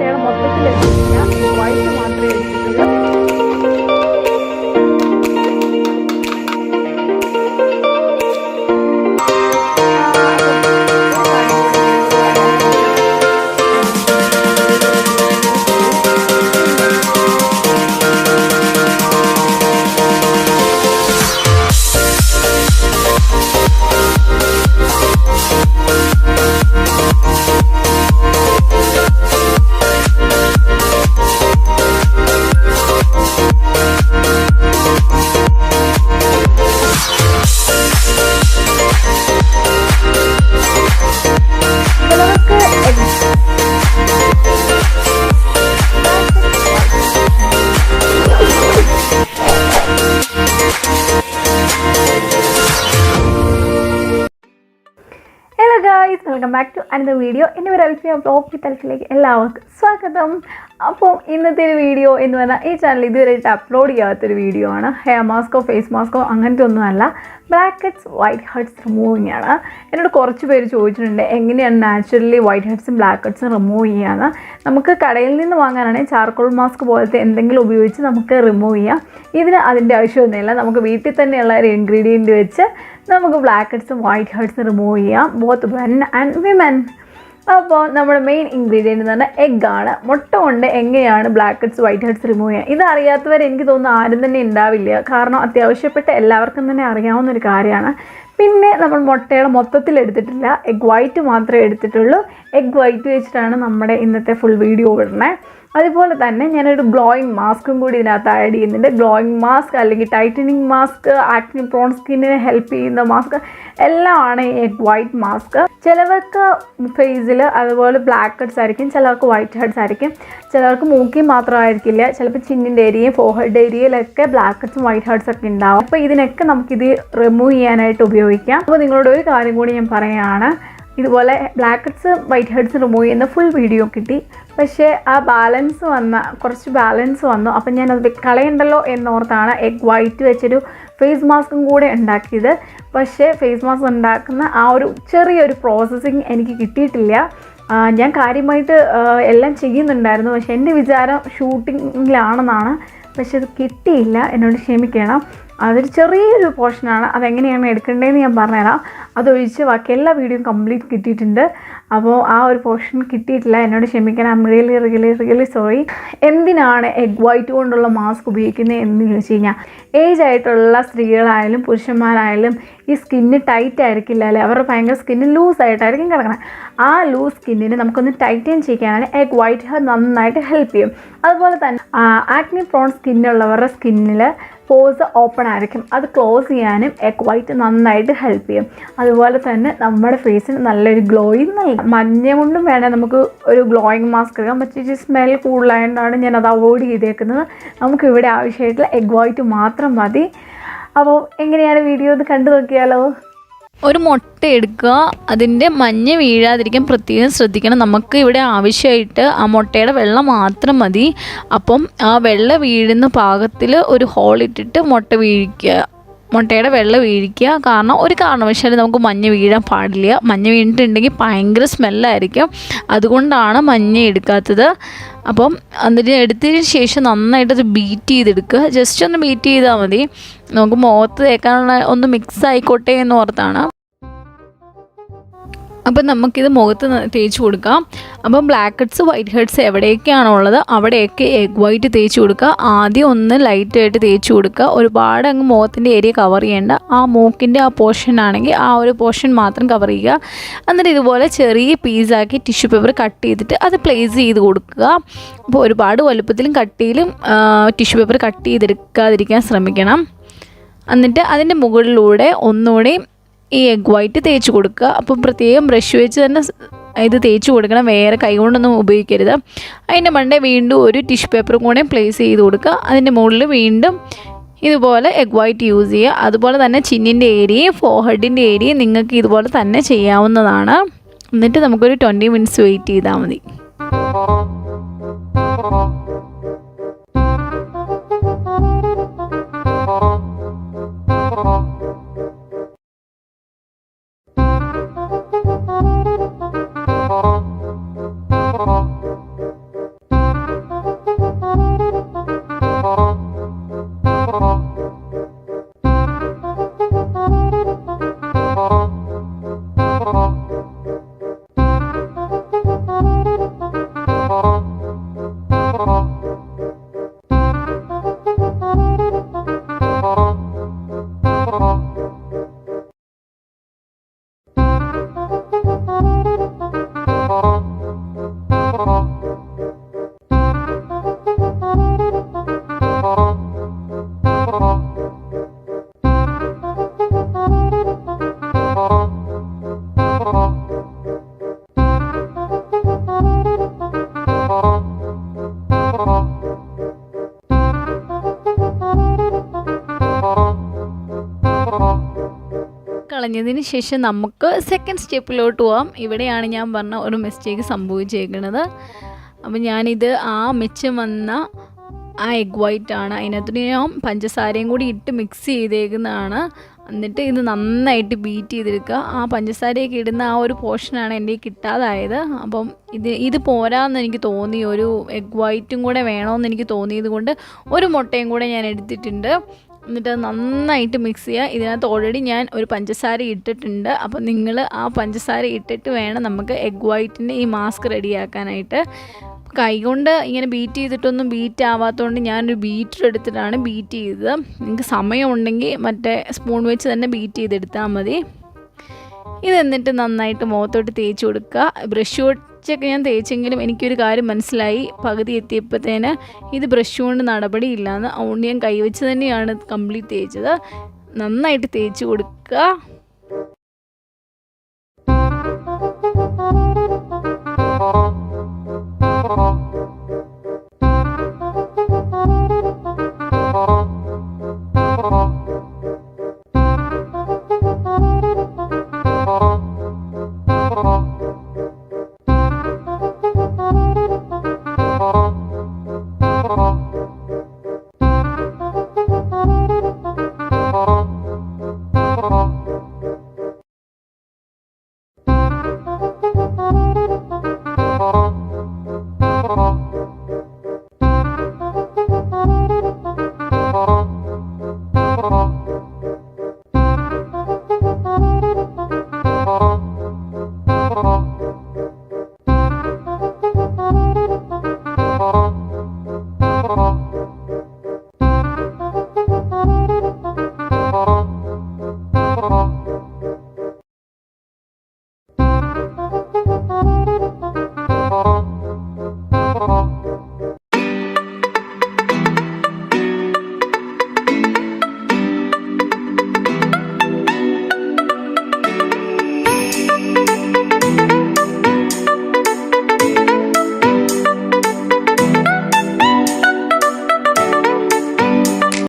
മുട്ടയുടെ മൊത്തത്തിൽ എടുത്തിട്ടില്ല, വൈറ്റ് മാത്രമേ എടുത്തിട്ടുള്ളൂ. Hello guys, welcome back to another video. എൻ്റെ പേര് അൽഫിയ. ബ്ലോഗ് തലത്തിലേക്ക് എല്ലാവർക്കും സ്വാഗതം. അപ്പോൾ ഇന്നത്തെ ഒരു വീഡിയോ എന്ന് പറഞ്ഞാൽ ഈ ചാനൽ ഇതുവരെയായിട്ട് അപ്ലോഡ് ചെയ്യാത്തൊരു വീഡിയോ ആണ്. ഹെയർ മാസ്കോ ഫേസ് മാസ്കോ അങ്ങനത്തെ ഒന്നുമല്ല, black heads white heads removing ആണ്. എന്നോട് കുറച്ച് പേര് ചോദിച്ചിട്ടുണ്ട് എങ്ങനെയാണ് നാച്ചുറലി വൈറ്റ് ഹെഡ്സും ബ്ലാക്ക് ഹെഡ്സും റിമൂവ് ചെയ്യാന്ന്. നമുക്ക് കടയിൽ നിന്ന് വാങ്ങാനാണെങ്കിൽ ചാർക്കോൾ മാസ്ക് പോലത്തെ എന്തെങ്കിലും ഉപയോഗിച്ച് നമുക്ക് റിമൂവ് ചെയ്യാം. ഇതിന് അതിൻ്റെ ആവശ്യമൊന്നുമില്ല. നമുക്ക് വീട്ടിൽ തന്നെയുള്ള ഒരു ഇൻഗ്രീഡിയൻറ്റ് വെച്ച് നമുക്ക് ബ്ലാക്ക് ഹെഡ്സും വൈറ്റ് ഹെഡ്സും റിമൂവ് ചെയ്യാം, ബോത്ത് മെൻ ആൻഡ് വിമൻ. അപ്പോൾ നമ്മുടെ മെയിൻ ഇൻഗ്രീഡിയൻറ്റ് എന്ന് പറഞ്ഞാൽ എഗ്ഗാണ്. മുട്ട കൊണ്ട് എങ്ങനെയാണ് black heads white heads remove ചെയ്യുക? ഇതറിയാത്തവർ എനിക്ക് തോന്നുന്നു ആരും തന്നെ ഉണ്ടാവില്ല. കാരണം അത്യാവശ്യപ്പെട്ട എല്ലാവർക്കും തന്നെ അറിയാവുന്നൊരു കാര്യമാണ്. പിന്നെ നമ്മൾ മുട്ടയുടെ മൊത്തത്തിൽ എടുത്തിട്ടില്ല, എഗ് വൈറ്റ് മാത്രമേ എടുത്തിട്ടുള്ളൂ. എഗ് വൈറ്റ് വെച്ചിട്ടാണ് നമ്മുടെ ഇന്നത്തെ ഫുൾ വീഡിയോ ഇടുന്നത്. അതുപോലെ തന്നെ ഞാനൊരു ഗ്ലോയിങ് മാസ്കും കൂടി ഇതിനകത്ത് ആഡ് ചെയ്യുന്നുണ്ട്. ഗ്ലോയിങ് മാസ്ക് അല്ലെങ്കിൽ ടൈറ്റനിങ് മാസ്ക്, ആക്നി പ്രോൺ സ്കിന്നിനെ ഹെൽപ്പ് ചെയ്യുന്ന മാസ്ക് എല്ലാമാണ് ഈ എഗ് വൈറ്റ് മാസ്ക്. ചിലവർക്ക് ഫേസിൽ അതുപോലെ ബ്ലാക്ക് ഹെഡ്സ് ആയിരിക്കും, ചിലവർക്ക് വൈറ്റ് ഹെഡ്സ് ആയിരിക്കും, ചിലവർക്ക് മൂക്കി മാത്രമായിരിക്കില്ല, ചിലപ്പോൾ ചിന്നിൻ്റെ ഏരിയയും ഫോർഹെഡ് ഏരിയയിലൊക്കെ ബ്ലാക്ക് ഹെഡ്സും വൈറ്റ് ഹെഡ്സ് ഒക്കെ ഉണ്ടാവും. അപ്പോൾ ഇതിനൊക്കെ നമുക്കിത് റിമൂവ് ചെയ്യാനായിട്ട് ഉപയോഗിക്കാം. അപ്പോൾ നിങ്ങളോട് ഒരു കാര്യം കൂടി ഞാൻ പറയുകയാണ്, ഇതുപോലെ black heads white heads remove ചെയ്യുന്ന ഫുൾ വീഡിയോ കിട്ടി. പക്ഷേ ആ കുറച്ച് ബാലൻസ് വന്നു. അപ്പം ഞാനത് കളയണ്ടല്ലോ എന്നോർത്താണ് എഗ് വൈറ്റ് വെച്ചൊരു ഫേസ് മാസ്കും കൂടെ ഉണ്ടാക്കിയത്. പക്ഷേ ഫേസ് മാസ്ക് ഉണ്ടാക്കുന്ന ആ ഒരു ചെറിയൊരു പ്രോസസ്സിങ് എനിക്ക് കിട്ടിയിട്ടില്ല. ഞാൻ കാര്യമായിട്ട് എല്ലാം ചെയ്യുന്നുണ്ടായിരുന്നു, പക്ഷേ എൻ്റെ വിചാരം ഷൂട്ടിങ്ങിലാണെന്നാണ്. പക്ഷെ അത് കിട്ടിയില്ല, എന്നോട് ക്ഷമിക്കണം. അതൊരു ചെറിയൊരു പോർഷനാണ്. അതെങ്ങനെയാണ് എടുക്കേണ്ടതെന്ന് ഞാൻ പറഞ്ഞുതരാം. അതൊഴിച്ച് ബാക്കി എല്ലാ വീഡിയോയും കംപ്ലീറ്റ് കിട്ടിയിട്ടുണ്ട്. അപ്പോൾ ആ ഒരു പോർഷൻ കിട്ടിയിട്ടില്ല, എന്നോട് ക്ഷമിക്കണം. I am really sorry. എന്തിനാണ് എഗ് വൈറ്റ് കൊണ്ടുള്ള മാസ്ക് ഉപയോഗിക്കുന്നത് എന്ന് ചോദിച്ചു കഴിഞ്ഞാൽ, ഏജ് ആയിട്ടുള്ള സ്ത്രീകളായാലും പുരുഷന്മാരായാലും ഈ സ്കിന്ന് ടൈറ്റ് ആയിരിക്കില്ല അല്ലേ, അവരുടെ ഭയങ്കര സ്കിന്ന് ലൂസായിട്ടായിരിക്കും കിടക്കണം. ആ ലൂസ് സ്കിന്നിന് നമുക്കൊന്ന് ടൈറ്റൻ ചെയ്യാനാണ് എഗ് വൈറ്റ് നന്നായിട്ട് ഹെൽപ്പ് ചെയ്യും. അതുപോലെ തന്നെ ആക്നി പ്രോൺ സ്കിന്നുള്ളവരുടെ സ്കിന്നിൽ പോസ് ഓപ്പൺ ആയിരിക്കും, അത് ക്ലോസ് ചെയ്യാനും എഗ് വൈറ്റ് നന്നായിട്ട് ഹെൽപ്പ് ചെയ്യും. അതുപോലെ തന്നെ നമ്മുടെ ഫേസിന് നല്ലൊരു ഗ്ലോയിങ് നൽകും. മഞ്ഞ കൊണ്ടും വേണേൽ നമുക്ക് ഒരു ഗ്ലോയിങ് മാസ്ക് എടുക്കാം, പക്ഷേ സ്മെൽ കൂടുതലായതുകൊണ്ടാണ് ഞാനത് അവോയ്ഡ് ചെയ്തേക്കുന്നത്. നമുക്കിവിടെ ആവശ്യമായിട്ടുള്ള എഗ് വൈറ്റ് മാത്രം മതി. അപ്പോൾ എങ്ങനെയാണ് വീഡിയോ ഒന്ന് കണ്ടു നോക്കിയാലോ? ഒരു മുട്ട എടുക്കുക, അതിൻ്റെ മഞ്ഞ വീഴാതിരിക്കാൻ പ്രത്യേകം ശ്രദ്ധിക്കണം. നമുക്ക് ഇവിടെ ആവശ്യമായിട്ട് ആ മുട്ടയുടെ വെള്ളം മാത്രം മതി. അപ്പം ആ വെള്ളം വീഴുന്ന പാകത്തിൽ ഒരു ഹോളിട്ടിട്ട് മുട്ടയുടെ വെള്ളം വീഴിക്കുക. കാരണം ഒരു കാരണവശാലും നമുക്ക് മഞ്ഞ വീഴാൻ പാടില്ല. മഞ്ഞ വീണിട്ടുണ്ടെങ്കിൽ ഭയങ്കര സ്മെല്ലായിരിക്കും. അതുകൊണ്ടാണ് മഞ്ഞ എടുക്കാത്തത്. അപ്പം എന്നിട്ട് എടുത്തതിന് ശേഷം നന്നായിട്ടത് ബീറ്റ് ചെയ്തെടുക്കുക. ജസ്റ്റ് ഒന്ന് ബീറ്റ് ചെയ്താൽ മതി. നമുക്ക് മുഖത്ത് തേക്കാനുള്ള ഒന്ന് മിക്സ് ആയിക്കോട്ടെ എന്ന് ഓർത്താണ്. അപ്പം നമുക്കിത് മുഖത്ത് തേച്ച് കൊടുക്കാം. അപ്പം ബ്ലാക്ക് ഹെഡ്സ് വൈറ്റ് ഹെഡ്സ് എവിടെയൊക്കെയാണോ ഉള്ളത് അവിടെയൊക്കെ എഗ് വൈറ്റ് തേച്ച് കൊടുക്കുക. ആദ്യം ഒന്ന് ലൈറ്റായിട്ട് തേച്ച് കൊടുക്കുക. ഒരുപാട് അങ്ങ് മുഖത്തിൻ്റെ ഏരിയ കവർ ചെയ്യേണ്ട. ആ മൂക്കിൻ്റെ ആ പോർഷൻ ആണെങ്കിൽ ആ ഒരു പോർഷൻ മാത്രം കവർ ചെയ്യുക. എന്നിട്ട് ഇതുപോലെ ചെറിയ പീസാക്കി ടിഷ്യൂ പേപ്പർ കട്ട് ചെയ്തിട്ട് അത് പ്ലേസ് ചെയ്ത് കൊടുക്കുക. അപ്പോൾ ഒരുപാട് വലുപ്പത്തിലും കട്ടിയിലും ടിഷ്യൂ പേപ്പർ കട്ട് ചെയ്തെടുക്കാതിരിക്കാൻ ശ്രമിക്കണം. എന്നിട്ട് അതിൻ്റെ മുകളിലൂടെ ഒന്നുകൂടി ഈ എഗ് വൈറ്റ് തേച്ച് കൊടുക്കുക. അപ്പം പ്രത്യേകം ബ്രഷ് വെച്ച് തന്നെ ഇത് തേച്ച് കൊടുക്കണം, വേറെ കൈകൊണ്ടൊന്നും ഉപയോഗിക്കരുത്. അതിൻ്റെ മണ്ടേ വീണ്ടും ഒരു ടിഷ്യൂ പേപ്പറും കൂടെ പ്ലേസ് ചെയ്ത് കൊടുക്കുക. അതിൻ്റെ മുകളിൽ വീണ്ടും ഇതുപോലെ എഗ് വൈറ്റ് യൂസ് ചെയ്യുക. അതുപോലെ തന്നെ ചിന്നിൻ്റെ ഏരിയയും ഫോർഹെഡിൻ്റെ ഏരിയയും നിങ്ങൾക്ക് ഇതുപോലെ തന്നെ ചെയ്യാവുന്നതാണ്. എന്നിട്ട് നമുക്കൊരു 20 മിനിറ്റ്സ് വെയിറ്റ് ചെയ്താൽ മതി. കളഞ്ഞതിന് ശേഷം നമുക്ക് സെക്കൻഡ് സ്റ്റെപ്പിലോട്ട് പോവാം. ഇവിടെയാണ് ഞാൻ പറഞ്ഞ ഒരു മിസ്റ്റേക്ക് സംഭവിച്ചേക്കുന്നത്. അപ്പം ഞാനിത് മിച്ചം വന്ന എഗ് വൈറ്റ് ആണ്, അതിനകത്ത് ഞാൻ പഞ്ചസാരയും കൂടി ഇട്ട് മിക്സ് ചെയ്തേക്കുന്നതാണ്. എന്നിട്ട് ഇത് നന്നായിട്ട് ബീറ്റ് ചെയ്തെടുക്കുക. പഞ്ചസാരയൊക്കെ ഇടുന്ന ഒരു പോർഷനാണ് എൻ്റെ കിട്ടാതായത്. അപ്പം ഇത് പോരാന്ന് എനിക്ക് തോന്നി, ഒരു എഗ് വൈറ്റും കൂടെ വേണമെന്ന് എനിക്ക് തോന്നിയത് കൊണ്ട് ഒരു മുട്ടയും കൂടെ ഞാൻ എടുത്തിട്ടുണ്ട്. എന്നിട്ട് അത് നന്നായിട്ട് മിക്സ് ചെയ്യുക. ഇതിനകത്ത് ഓൾറെഡി ഞാൻ ഒരു പഞ്ചസാര ഇട്ടിട്ടുണ്ട്. അപ്പം നിങ്ങൾ പഞ്ചസാര ഇട്ടിട്ട് വേണം നമുക്ക് എഗ് വൈറ്റിൻ്റെ ഈ മാസ്ക് റെഡിയാക്കാനായിട്ട്. കൈകൊണ്ട് ഇങ്ങനെ ബീറ്റ് ചെയ്തിട്ടൊന്നും ബീറ്റ് ആവാത്തതുകൊണ്ട് ഞാനൊരു ബീറ്റർ എടുത്തിട്ടാണ് ബീറ്റ് ചെയ്തത്. നിങ്ങൾക്ക് സമയമുണ്ടെങ്കിൽ മറ്റേ സ്പൂൺ വെച്ച് തന്നെ ബീറ്റ് ചെയ്തെടുത്താൽ മതി. ഇതെന്നിട്ട് നന്നായിട്ട് മുഖത്തോട്ട് തേച്ച് കൊടുക്കുക. ബ്രഷ് വെച്ചൊക്കെ ഞാൻ തേച്ചെങ്കിലും എനിക്കൊരു കാര്യം മനസ്സിലായി പകുതി എത്തിയപ്പോഴത്തേന് ഇത് ബ്രഷ് കൊണ്ട് നടപടിയില്ലാന്ന്. അതുകൊണ്ട് ഞാൻ കൈവച്ച് തന്നെയാണ് കംപ്ലീറ്റ് തേച്ചത്. നന്നായിട്ട് തേച്ച് കൊടുക്കുക.